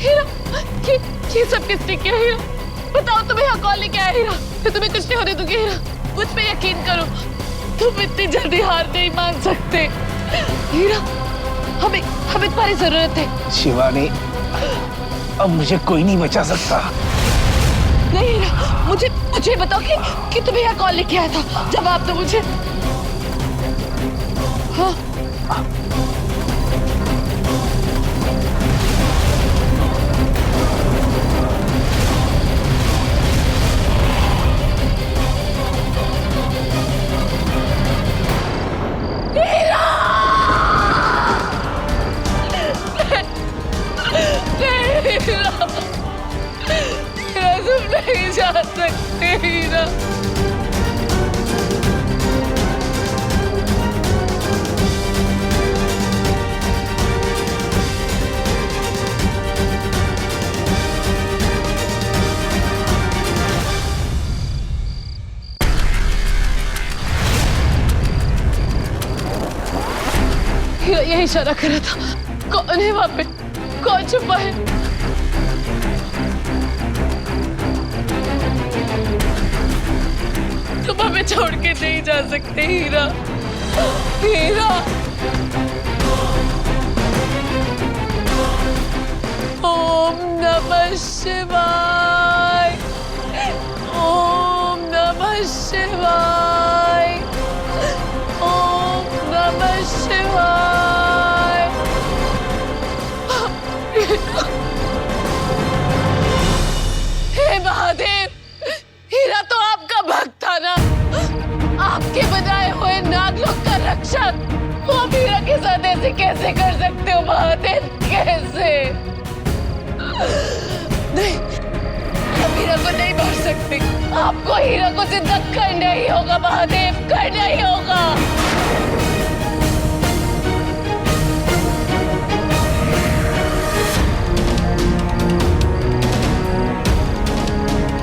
हीरा, ये सब किसने किया हीरा? बताओ, तुम्हें यहाँ कौन लेके आया हीरा? मैं तुम्हें कुछ नहीं होने दूंगी हीरा, मुझ पे यकीन करो। तुम इतनी जल्दी हार नहीं मान सकते हीरा। हमें तुम्हारी जरूरत है। शिवानी, अब मुझे कोई नहीं बचा सकता। नहीं हीरा, मुझे बताओ कि तुम्हें यहाँ कौन लेके आया था? जवाब दो मुझे। हाँ, नहीं जा सकते हीरा। हीरा यही इशारा कर रहा था। कौन है वहां पे? कौन छुपा है? तुम हमें छोड़ के नहीं जा सकते हीरा। हीरा, ओम नमः शिवाय, ओम नमः शिवाय, ओम नमः शिवाय। हे महादेव, हीरा तो आपका भक्त था ना, आपके बनाए हुए नागलोक का रक्षक। वो आप हीरा के साथ ऐसे कैसे कर सकते हो महादेव? कैसे? नहीं, आप हीरा को नहीं मार सकते। आपको हीरा को जिंदा करना ही होगा महादेव, करना ही होगा।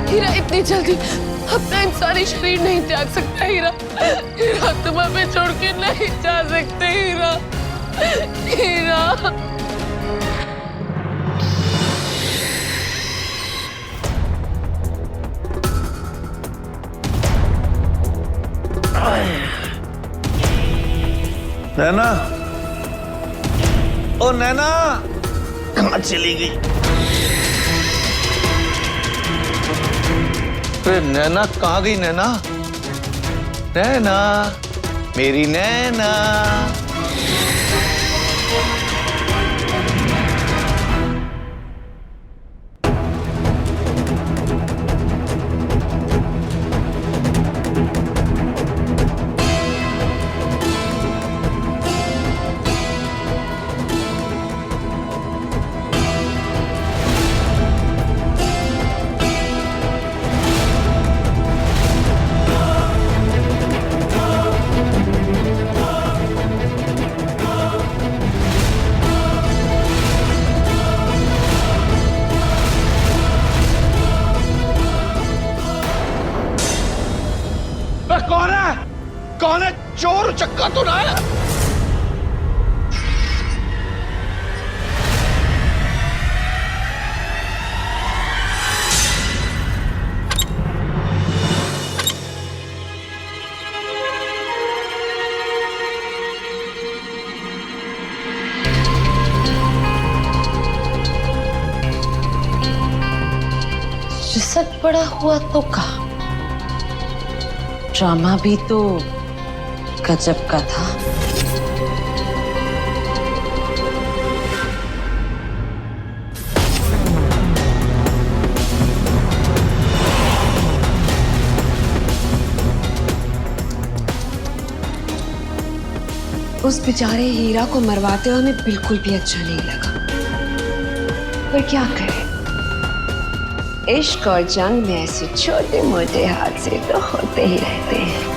हीरा इतनी जल्दी अपना इंसानी शरीर नहीं त्याग सकता हीरा। हीरा, तुम हमें छोड़ के नहीं जा सकते हीरा। हीरा, नैना, ओ नैना, कहाँ चली गई? अरे नैना कहाँ गई? नैना, नैना, मेरी नैना। कौन है? चोर चक्का तो ना है? रिसर्च बड़ा हुआ तो कहा, ड्रामा भी तो गजब का था। उस बेचारे हीरा को मरवाते हुए हमें बिल्कुल भी अच्छा नहीं लगा, पर क्या करें, इश्क और जंग में ऐसे छोटे मोटे हादसे तो होते ही रहते हैं।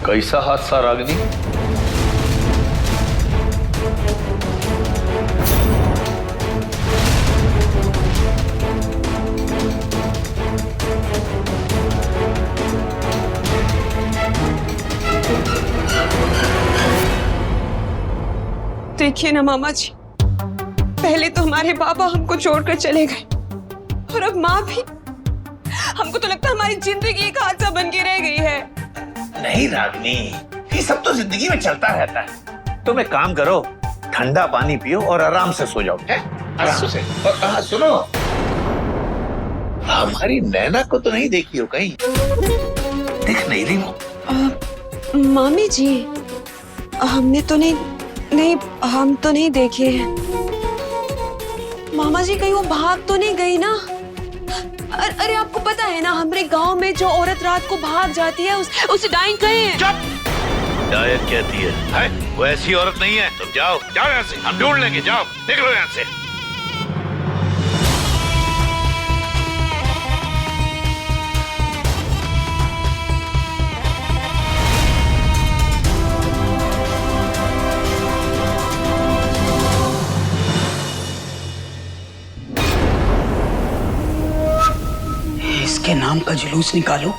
कैसा हादसा रागिनी? देखिए ना मामा जी, पहले तो हमारे पापा हमको छोड़कर चले गए और अब माँ भी। हमको तो लगता है हमारी जिंदगी एक हादसा बन के रह गई है। नहीं रागिनी, ये सब तो जिंदगी में चलता रहता है। तुम एक काम करो, ठंडा पानी पियो और आराम से सो जाओ। है? आराम से। और हाँ सुनो, हमारी नैना को तो नहीं देखी हो कहीं? दिख नहीं रही वो। मामी जी, हमने तो नहीं, हम तो नहीं देखे हैं। मामा जी कहीं वो भाग तो नहीं गई ना? अरे आपको पता है ना, हमारे गांव में जो औरत रात को भाग जाती है उसे डाइन कहे हैं। डायन कहती है? वो ऐसी औरत नहीं है। तुम जाओ जाओ यहाँ से, हम ढूंढ लेंगे। जाओ निकलो यहाँ से। इसके नाम का जुलूस निकालो।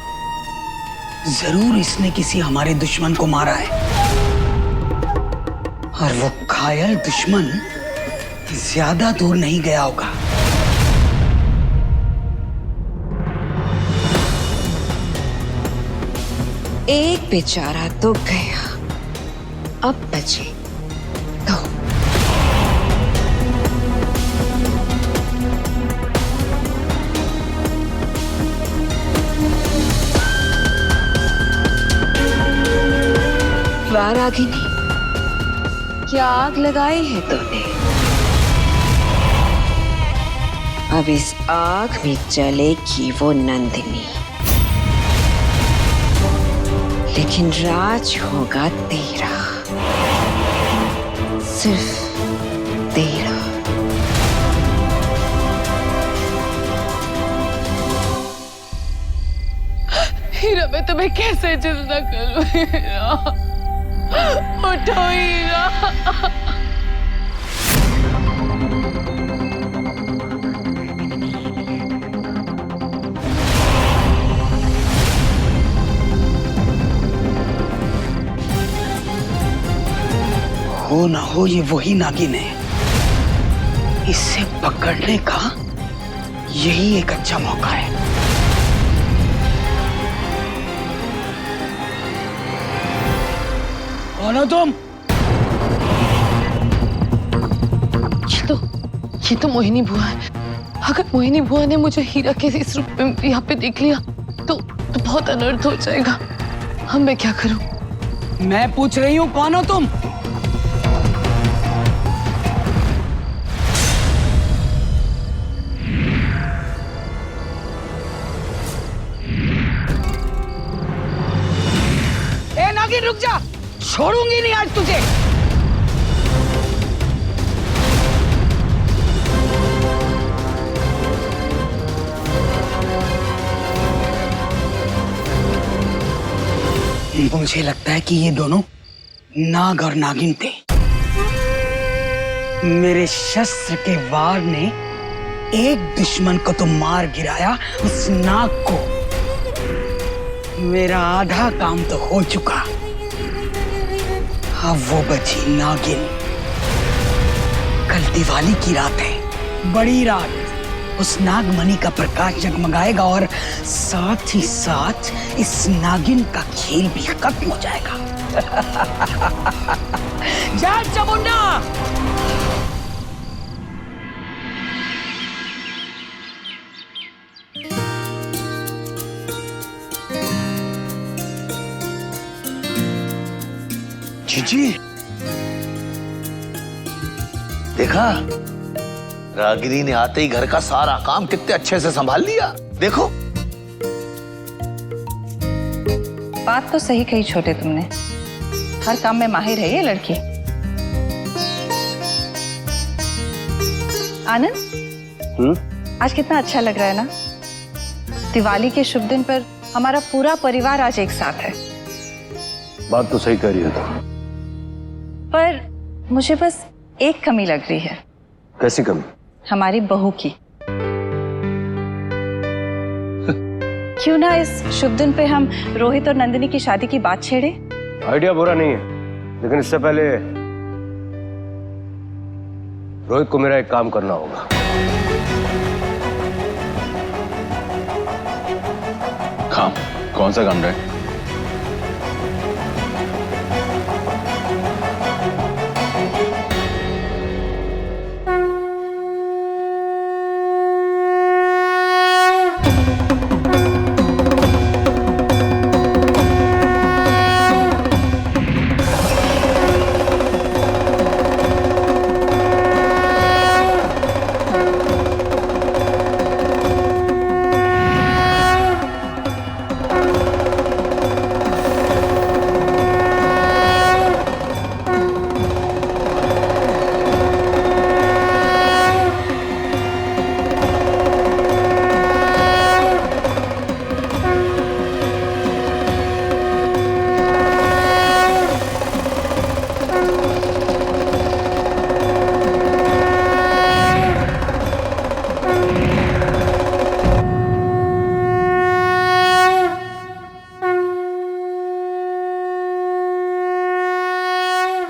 जरूर इसने किसी हमारे दुश्मन को मारा है और वो घायल दुश्मन ज्यादा दूर नहीं गया होगा। एक बेचारा तो गया, अब बचे दो। रागिनी, क्या आग लगाई है तूने? अब इस आग में जलेगी वो नंदिनी, लेकिन राज होगा तेरा, सिर्फ तेरा। हीरा, मैं तुम्हें कैसे जिंदा करूं? हीरा, उठो हीरा। हो ना हो ये वही नागिन है। इसे पकड़ने का यही एक अच्छा मौका है। कौन हो तुम? ये तो मोहिनी बुआ है। अगर मोहिनी बुआ ने मुझे हीरा के इस रूप में यहाँ पे देख लिया तो बहुत अनर्थ हो जाएगा। मैं क्या करूं? मैं पूछ रही हूँ, कौन हो तुम? ए नागिन, रुक जा, छोड़ूंगी नहीं आज तुझे। मुझे लगता है कि ये दोनों नाग और नागिन थे। मेरे शस्त्र के वार ने एक दुश्मन को तो मार गिराया, उस नाग को। मेरा आधा काम तो हो चुका, अब वो बची नागिन। कल दिवाली की रात है, बड़ी रात। उस नागमणि का प्रकाश जगमगाएगा और साथ ही साथ इस नागिन का खेल भी खत्म हो जाएगा। जा चामुंडा! जीजी, देखा? रागिनी ने आते ही घर का सारा काम कितने अच्छे से संभाल लिया। देखो। बात तो सही कही छोटे तुमने, हर काम में माहिर है ये लड़की। आनंद, आज कितना अच्छा लग रहा है ना? दिवाली के शुभ दिन पर हमारा पूरा परिवार आज एक साथ है। बात तो सही कह रही हो तुम। पर मुझे बस एक कमी लग रही है। कैसी कमी? हमारी बहू की। क्यों ना इस शुभ दिन पे हम रोहित और नंदिनी की शादी की बात छेड़े? आइडिया बुरा नहीं है, लेकिन इससे पहले रोहित को मेरा एक काम करना होगा। काम? कौन सा काम है?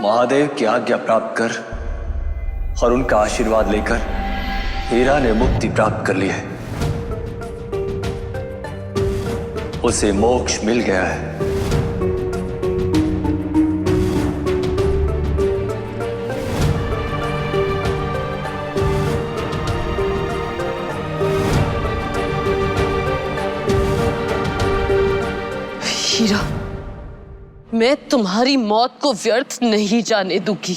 महादेव की आज्ञा प्राप्त कर और उनका आशीर्वाद लेकर हीरा ने मुक्ति प्राप्त कर ली है। उसे मोक्ष मिल गया है। हीरा, मैं तुम्हारी मौत को व्यर्थ नहीं जाने दूंगी।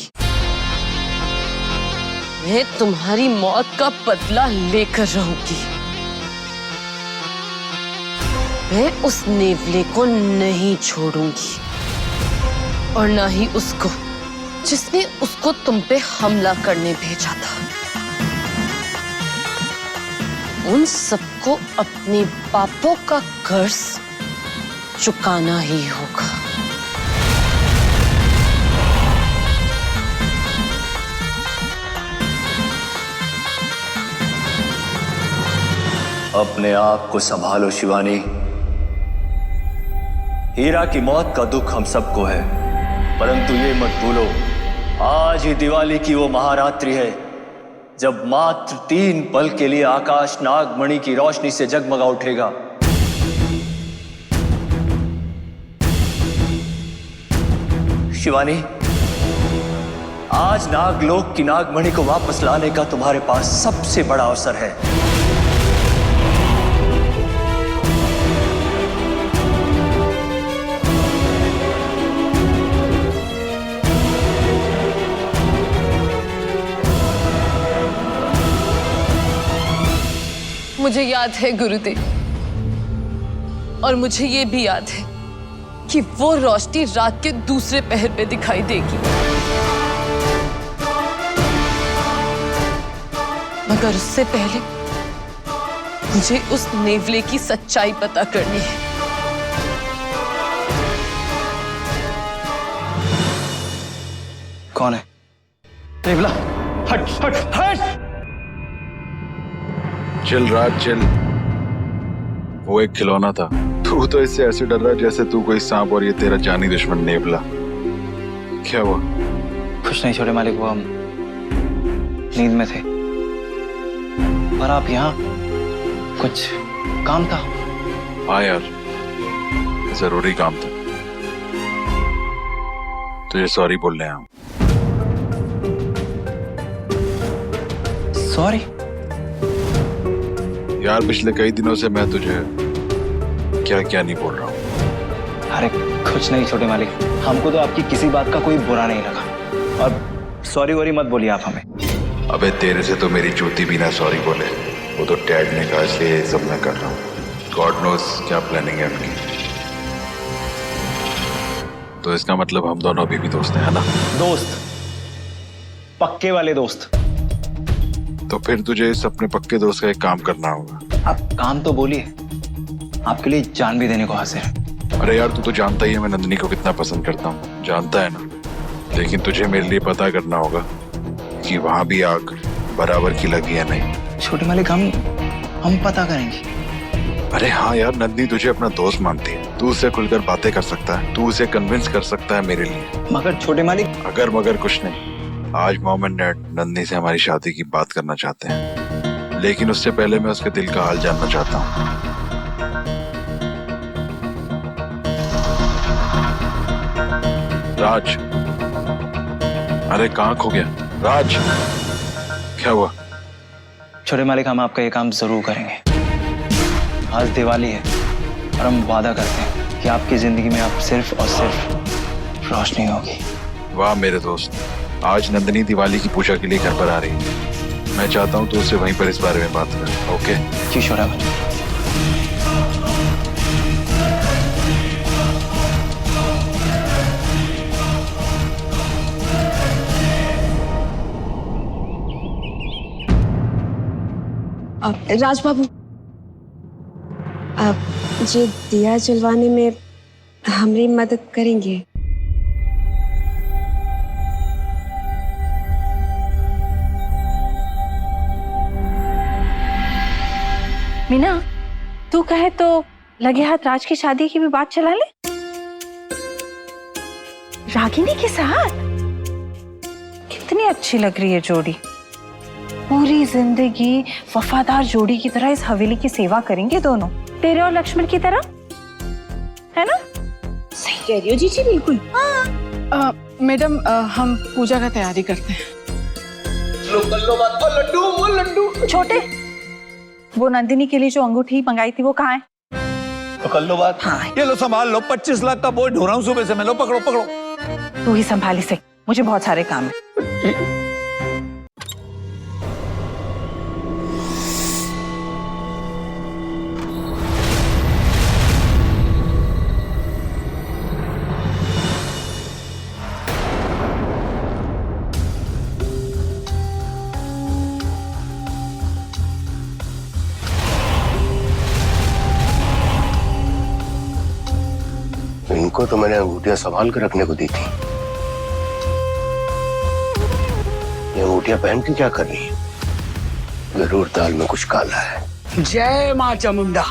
मैं तुम्हारी मौत का बदला लेकर रहूंगी। मैं उस नेवले को नहीं छोड़ूंगी और ना ही उसको जिसने उसको तुम पे हमला करने भेजा था। उन सबको अपने पापों का कर्ज चुकाना ही होगा। अपने आप को संभालो शिवानी। हीरा की मौत का दुख हम सबको है, परंतु ये मत भूलो, आज ही दिवाली की वो महारात्रि है जब मात्र 3 पल के लिए आकाश नागमणि की रोशनी से जगमगा उठेगा। शिवानी, आज नागलोक की नागमणि को वापस लाने का तुम्हारे पास सबसे बड़ा अवसर है। मुझे याद है गुरुदेव, और मुझे ये भी याद है कि वो रोशनी रात के दूसरे पहर पे दिखाई देगी। मगर उससे पहले मुझे उस नेवले की सच्चाई पता करनी है। कौन है? नेवला, हट हट हट! चिल राज चिल। वो एक खिलौना था। तू तो इससे ऐसे डर रहा है जैसे तू कोई सांप और ये तेरा जानी दुश्मन नेवला। क्या हुआ? कुछ नहीं छोटे मालिक, वो हम नींद में थे। पर आप यहाँ, कुछ काम था? हाँ यार, जरूरी काम था। तुझे सॉरी बोलने आया हूँ। सॉरी? यार पिछले कई दिनों से मैं तुझे क्या क्या नहीं बोल रहा हूँ। अरे कुछ नहीं छोटे मालिक, हमको तो आपकी किसी बात का कोई बुरा नहीं लगा। और सॉरी वॉरी मत बोलिए आप हमें। अबे तेरे से तो मेरी चूती भी ना सॉरी बोले। वो तो डैड ने कहा, इसलिए ये सब मैं कर रहा हूँ। गॉड नोस क्या प्लानिंग है उनकी। तो इसका मतलब हम दोनों अभी भी दोस्त हैं, है ना? दोस्त, पक्के वाले दोस्त। तो फिर तुझे इस अपने पक्के दोस्त का एक काम करना होगा। आप काम तो बोलिए, आपके लिए जान भी देने को हाजिर है। अरे यार, तू तो जानता ही है मैं नंदिनी को कितना पसंद करता हूँ, जानता है ना। लेकिन तुझे मेरे लिए पता करना होगा कि वहां भी आग बराबर की लगी है नहीं। छोटे मालिक, हम पता करेंगे। अरे हाँ यार, नंदिनी तुझे अपना दोस्त मानती है। तू उससे खुलकर बातें कर सकता है, तू उसे कन्विंस कर सकता है मेरे लिए। मगर छोटे मालिक। अगर मगर कुछ नहीं, आज मॉम एंड डैड नंदनी से हमारी शादी की बात करना चाहते हैं, लेकिन उससे पहले मैं उसके दिल का हाल जानना चाहता हूँ। राज, अरे कहाँ खो गया राज? क्या हुआ? छोटे मालिक, हम आपका ये काम जरूर करेंगे। आज दिवाली है और हम वादा करते हैं कि आपकी जिंदगी में आप सिर्फ और सिर्फ रोशनी होगी। वाह मेरे दोस्त, आज नंदनी दिवाली की पूजा के लिए घर पर आ रही है। मैं चाहता हूँ तो उससे वहीं पर इस बारे में बात कर। ओके जी छोटा भाई। राज बाबू, आप जी दिया जलवाने में हमारी मदद करेंगे? मीना, तू कहे तो लगे हाथ राज की शादी की भी बात चला ले। रागिनी के साथ कितनी अच्छी लग रही है जोड़ी। पूरी जिंदगी वफादार जोड़ी की तरह इस हवेली की सेवा करेंगे दोनों, तेरे और लक्ष्मण की तरह, है ना? सही कह रही हो जीजी, बिल्कुल। मैडम, हम पूजा का तैयारी करते हैं। लड्डू। छोटे, वो नंदिनी के लिए जो अंगूठी मंगाई थी वो कहाँ है? तो कर लो बात। हाँ। ये लो संभाल लो, 25 लाख का बोझ ढो रहा हूँ सुबह से मैं। लो पकड़ो पकड़ो। तू ही संभाली से, मुझे बहुत सारे काम है। इनको तो मैंने अंगूठियां संभाल कर रखने को दी थी। ये अंगूठियां पहन के क्या कर रही है? जरूर दाल में कुछ काला है। जय मां चामुंडा।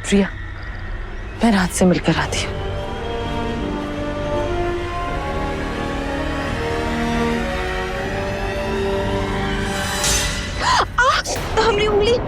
प्रिया, मैं रात से मिलकर आती हूँ। हमारी उंगली।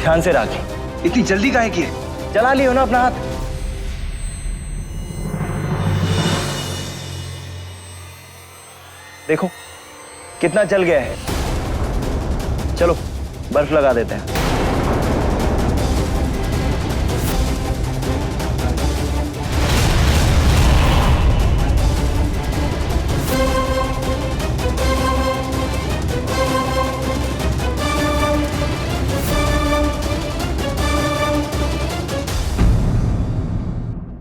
ध्यान से राखी, इतनी जल्दी काहे की है? जला लियो ना अपना हाथ। देखो कितना जल गया है। चलो बर्फ लगा देते हैं।